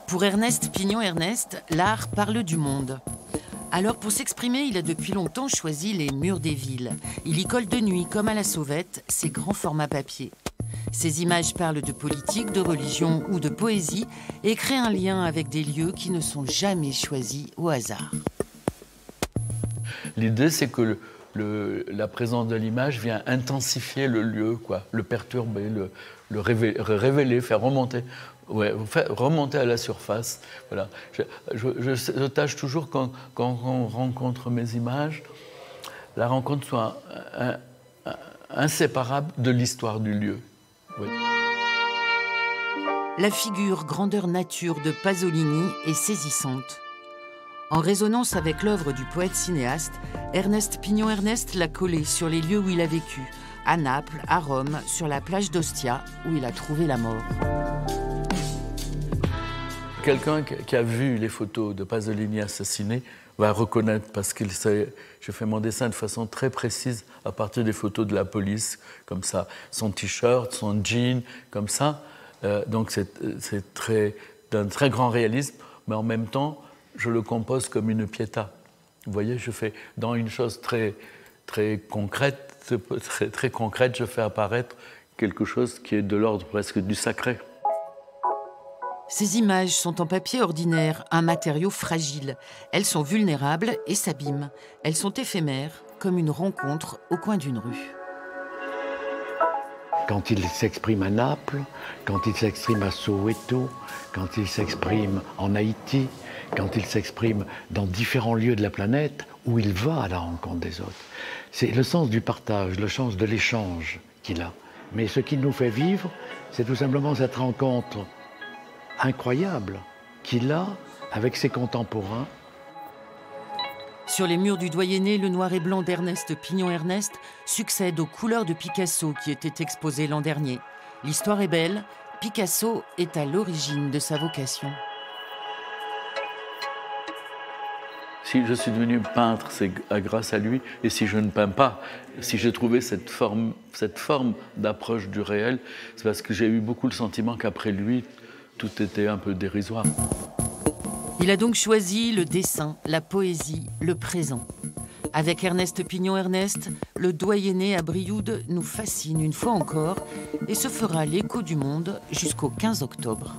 Pour Ernest Pignon-Ernest, l'art parle du monde. Alors pour s'exprimer, il a depuis longtemps choisi les murs des villes. Il y colle de nuit, comme à la sauvette, ses grands formats papier. Ces images parlent de politique, de religion ou de poésie et créent un lien avec des lieux qui ne sont jamais choisis au hasard. L'idée, c'est que la présence de l'image vient intensifier le lieu, quoi, le perturber, le révéler, faire remonter. Ouais, remonter à la surface. Voilà. Je tâche toujours, quand on rencontre mes images, la rencontre soit inséparable de l'histoire du lieu. Oui. La figure grandeur nature de Pasolini est saisissante. En résonance avec l'œuvre du poète-cinéaste, Ernest Pignon-Ernest l'a collé sur les lieux où il a vécu, à Naples, à Rome, sur la plage d'Ostia, où il a trouvé la mort. Quelqu'un qui a vu les photos de Pasolini assassiné va reconnaître, parce que je fais mon dessin de façon très précise à partir des photos de la police, comme ça, son t-shirt, son jean, comme ça. Donc c'est d'un très grand réalisme, mais en même temps, je le compose comme une pietà. Vous voyez, je fais dans une chose très concrète, très concrète, je fais apparaître quelque chose qui est de l'ordre presque du sacré. Ces images sont en papier ordinaire, un matériau fragile. Elles sont vulnérables et s'abîment. Elles sont éphémères, comme une rencontre au coin d'une rue. Quand il s'exprime à Naples, quand il s'exprime à Soweto, quand il s'exprime en Haïti, quand il s'exprime dans différents lieux de la planète, où il va à la rencontre des autres. C'est le sens du partage, le sens de l'échange qu'il a. Mais ce qui nous fait vivre, c'est tout simplement cette rencontre incroyable qu'il a avec ses contemporains. Sur les murs du Doyenné, le noir et blanc d'Ernest Pignon-Ernest succède aux couleurs de Picasso qui étaient exposées l'an dernier. L'histoire est belle, Picasso est à l'origine de sa vocation. Si je suis devenu peintre, c'est grâce à lui. Et si je ne peins pas, si j'ai trouvé cette forme d'approche du réel, c'est parce que j'ai eu beaucoup le sentiment qu'après lui, tout était un peu dérisoire. Il a donc choisi le dessin, la poésie, le présent. Avec Ernest Pignon-Ernest, le Doyenné à Brioude nous fascine une fois encore et se fera l'écho du monde jusqu'au 15 octobre.